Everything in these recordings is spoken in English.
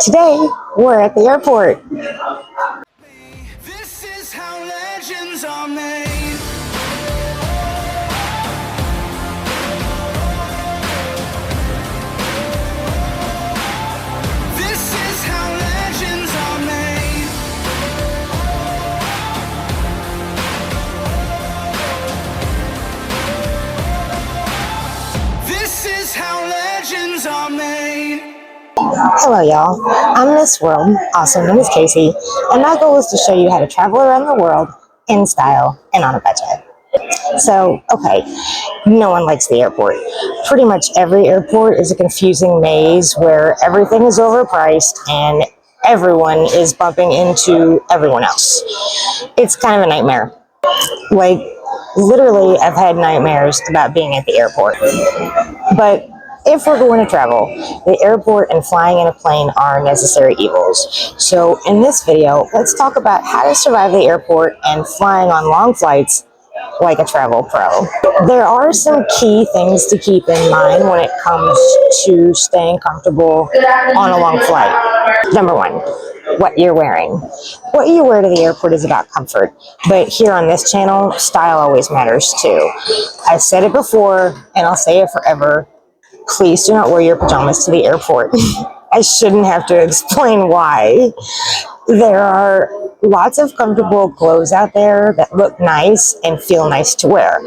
Today, we're at the airport. This is how legends are made. This is how legends are made. This is how legends are made. Hello, y'all. I'm Miss World, also known as Casey, and my goal is to show you how to travel around the world in style and on a budget. So, okay, no one likes the airport. Pretty much every airport is a confusing maze where everything is overpriced and everyone is bumping into everyone else. It's kind of a nightmare. Like, literally, I've had nightmares about being at the airport. But if we're going to travel, the airport and flying in a plane are necessary evils. So in this video, let's talk about how to survive the airport and flying on long flights like a travel pro. There are some key things to keep in mind when it comes to staying comfortable on a long flight. Number one, what you're wearing. What you wear to the airport is about comfort, but here on this channel, style always matters too. I've said it before, and I'll say it forever. Please do not wear your pajamas to the airport. I shouldn't have to explain why. There are lots of comfortable clothes out there that look nice and feel nice to wear.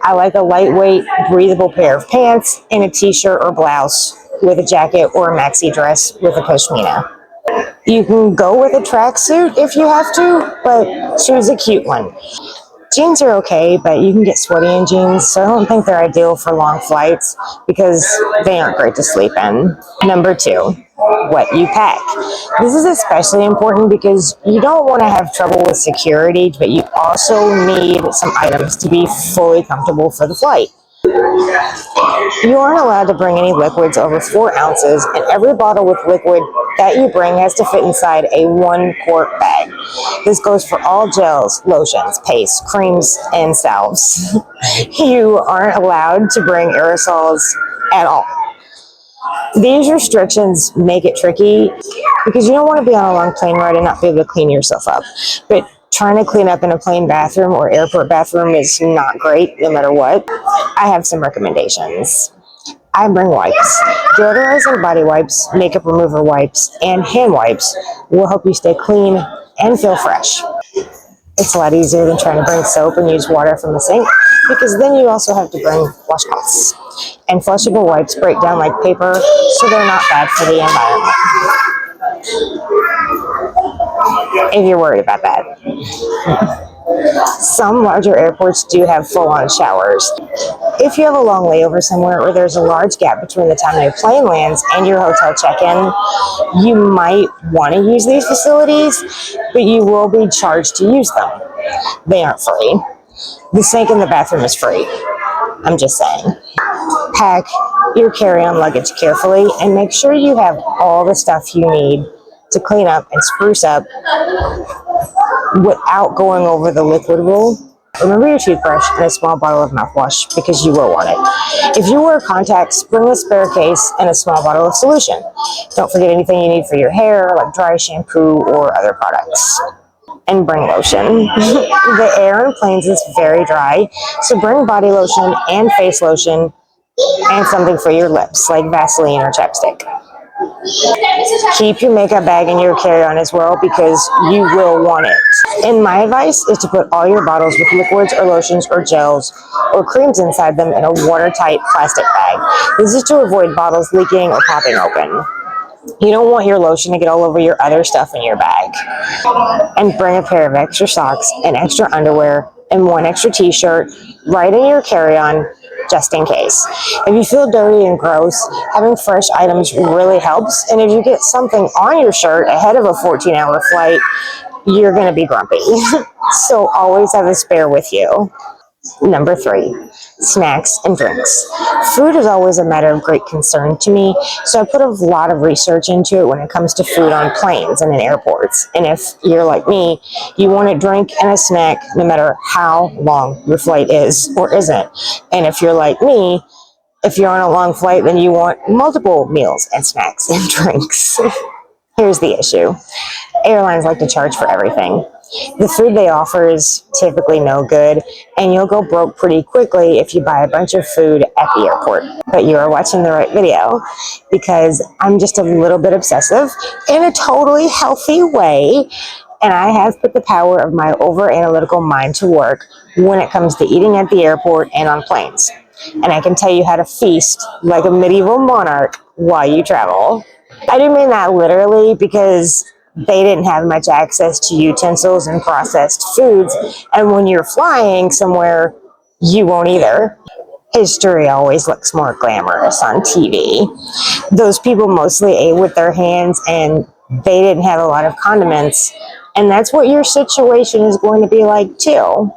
I like a lightweight, breathable pair of pants and a t-shirt or blouse with a jacket or a maxi dress with a pashmina. You can go with a tracksuit if you have to, but choose a cute one. Jeans are okay, but you can get sweaty in jeans, so I don't think they're ideal for long flights because they aren't great to sleep in. Number two, what you pack. This is especially important because you don't want to have trouble with security, but you also need some items to be fully comfortable for the flight. You aren't allowed to bring any liquids over 4 ounces, and every bottle with liquid that you bring has to fit inside a 1-quart bag. This goes for all gels, lotions, pastes, creams, and salves. You aren't allowed to bring aerosols at all. These restrictions make it tricky because you don't want to be on a long plane ride and not be able to clean yourself up. But trying to clean up in a plane bathroom or airport bathroom is not great, no matter what. I have some recommendations. I bring wipes. Deodorizing body wipes, makeup remover wipes, and hand wipes will help you stay clean and feel fresh. It's a lot easier than trying to bring soap and use water from the sink because then you also have to bring washcloths. And flushable wipes break down like paper, so they're not bad for the environment. If you're worried about that. Some larger airports do have full-on showers. If you have a long layover somewhere or there's a large gap between the time your plane lands and your hotel check-in, you might want to use these facilities, but you will be charged to use them. They aren't free. The sink in the bathroom is free. I'm just saying. Pack your carry-on luggage carefully and make sure you have all the stuff you need to clean up and spruce up without going over the liquid rule. Remember your toothbrush and a small bottle of mouthwash because you will want it. If you wear contacts, bring a spare case and a small bottle of solution. Don't forget anything you need for your hair, like dry shampoo or other products. And bring lotion. The air in planes is very dry, so bring body lotion and face lotion and something for your lips, like Vaseline or chapstick. Keep your makeup bag in your carry-on as well because you will want it. And my advice is to put all your bottles with liquids or lotions or gels or creams inside them in a watertight plastic bag. This is to avoid bottles leaking or popping open. You don't want your lotion to get all over your other stuff in your bag. And bring a pair of extra socks and extra underwear and 1 extra t-shirt right in your carry-on just in case. If you feel dirty and gross, having fresh items really helps. And if you get something on your shirt ahead of a 14-hour flight, you're going to be grumpy. So always have a spare with you. Number 3, snacks and drinks. Food is always a matter of great concern to me, so I put a lot of research into it when it comes to food on planes and in airports. And if you're like me, you want a drink and a snack no matter how long your flight is or isn't. And if you're like me, if you're on a long flight, then you want multiple meals and snacks and drinks. Here's the issue. Airlines like to charge for everything. The food they offer is typically no good, and you'll go broke pretty quickly if you buy a bunch of food at the airport. But you are watching the right video, because I'm just a little bit obsessive in a totally healthy way, and I have put the power of my over-analytical mind to work when it comes to eating at the airport and on planes. And I can tell you how to feast like a medieval monarch while you travel. I do mean that literally, because they didn't have much access to utensils and processed foods, and when you're flying somewhere, you won't either. History always looks more glamorous on TV. Those people mostly ate with their hands, and they didn't have a lot of condiments, and that's what your situation is going to be like too.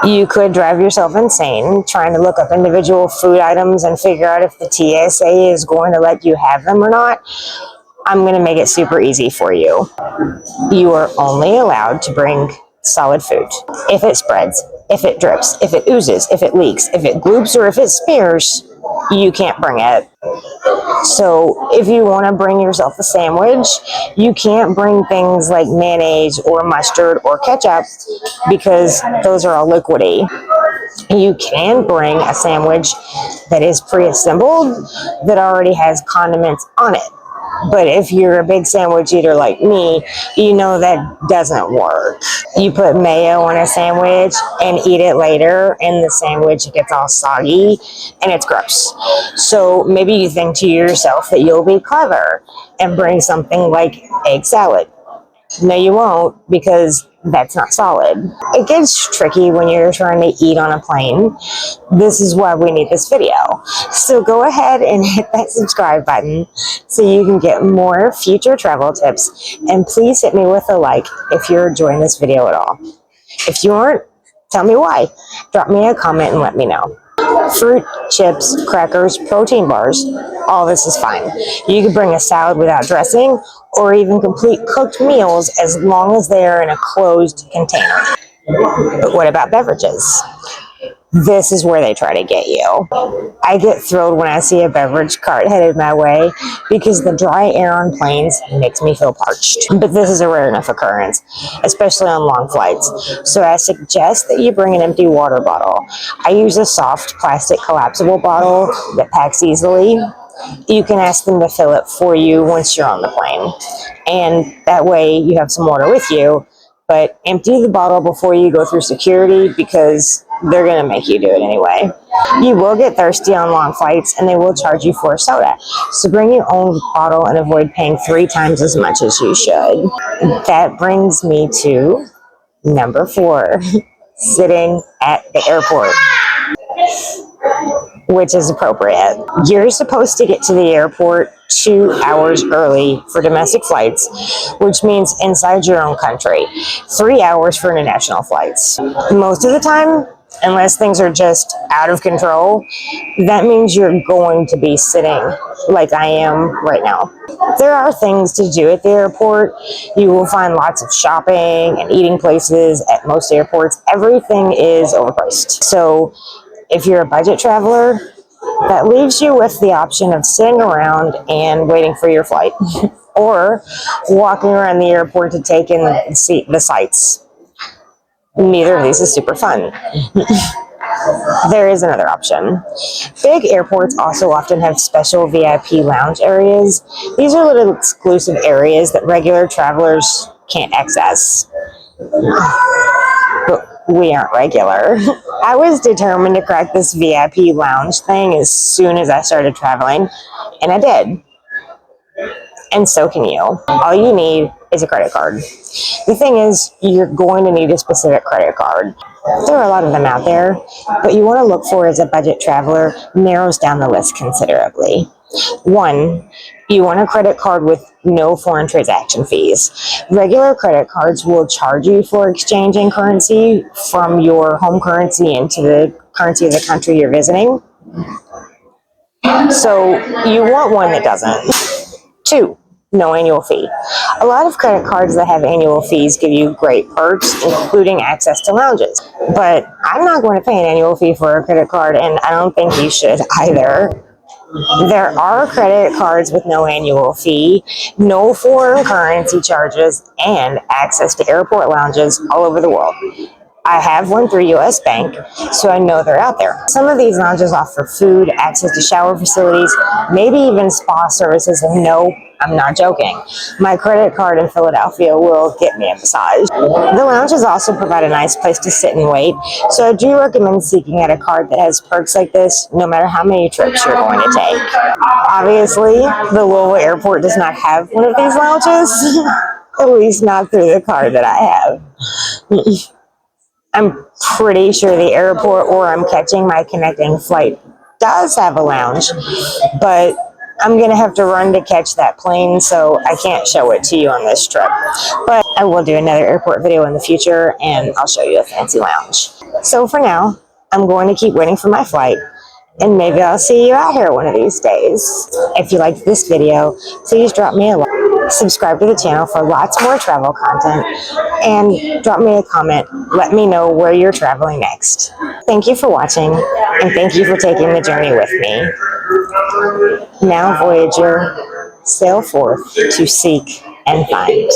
You could drive yourself insane trying to look up individual food items and figure out if the TSA is going to let you have them or not. I'm going to make it super easy for you. You are only allowed to bring solid food. If it spreads, if it drips, if it oozes, if it leaks, if it gloops, or if it smears, you can't bring it. So if you want to bring yourself a sandwich, you can't bring things like mayonnaise or mustard or ketchup, because those are all liquidy. You can bring a sandwich that is pre-assembled, that already has condiments on it. But if you're a big sandwich eater like me, you know that doesn't work. You put mayo on a sandwich and eat it later, and the sandwich gets all soggy and it's gross. So maybe you think to yourself that you'll be clever and bring something like egg salad. No, you won't, because that's not solid. It gets tricky when you're trying to eat on a plane. This is why we need this video. So go ahead and hit that subscribe button so you can get more future travel tips. And please hit me with a like if you're enjoying this video at all. If you aren't, tell me why. Drop me a comment and let me know. Fruit, chips, crackers, protein bars, all this is fine. You can bring a salad without dressing, or even complete cooked meals, as long as they are in a closed container. But what about beverages? This is where they try to get you. I get thrilled when I see a beverage cart headed my way, because the dry air on planes makes me feel parched. But this is a rare enough occurrence, especially on long flights. So I suggest that you bring an empty water bottle. I use a soft plastic collapsible bottle that packs easily. You can ask them to fill it for you once you're on the plane. And that way you have some water with you, but empty the bottle before you go through security, because they're going to make you do it anyway. You will get thirsty on long flights, and they will charge you for a soda. So bring your own bottle and avoid paying 3 times as much as you should. That brings me to number 4, sitting at the airport, which is appropriate. You're supposed to get to the airport 2 hours early for domestic flights, which means inside your own country. 3 hours for international flights. Most of the time, unless things are just out of control, that means you're going to be sitting like I am right now. There are things to do at the airport. You will find lots of shopping and eating places at most airports. Everything is overpriced. So if you're a budget traveler, that leaves you with the option of sitting around and waiting for your flight, or walking around the airport to take in the sights. Neither of these is super fun. There is another option. Big airports also often have special VIP lounge areas. These are little exclusive areas that regular travelers can't access. But we aren't regular. I was determined to crack this VIP lounge thing as soon as I started traveling, and I did. And so can you. All you need is a credit card. The thing is, you're going to need a specific credit card. There are a lot of them out there, but you want to look for, as a budget traveler, narrows down the list considerably. 1, you want a credit card with no foreign transaction fees. Regular credit cards will charge you for exchanging currency from your home currency into the currency of the country you're visiting. So you want one that doesn't. 2, no annual fee. A lot of credit cards that have annual fees give you great perks, including access to lounges. But I'm not going to pay an annual fee for a credit card, and I don't think you should either. There are credit cards with no annual fee, no foreign currency charges, and access to airport lounges all over the world. I have one through US Bank, so I know they're out there. Some of these lounges offer food, access to shower facilities, maybe even spa services, and no, I'm not joking. My credit card in Philadelphia will get me a massage. The lounges also provide a nice place to sit and wait, so I do recommend seeking out a card that has perks like this, no matter how many trips you're going to take. Obviously, the Louisville airport does not have one of these lounges, at least not through the card that I have. I'm pretty sure the airport where I'm catching my connecting flight does have a lounge, but I'm going to have to run to catch that plane, so I can't show it to you on this trip. But I will do another airport video in the future, and I'll show you a fancy lounge. So for now, I'm going to keep waiting for my flight, and maybe I'll see you out here one of these days. If you liked this video, please drop me a like. Subscribe to the channel for lots more travel content, and drop me a comment. Let me know where you're traveling next. Thank you for watching, and thank you for taking the journey with me. Now, Voyager, sail forth to seek and find.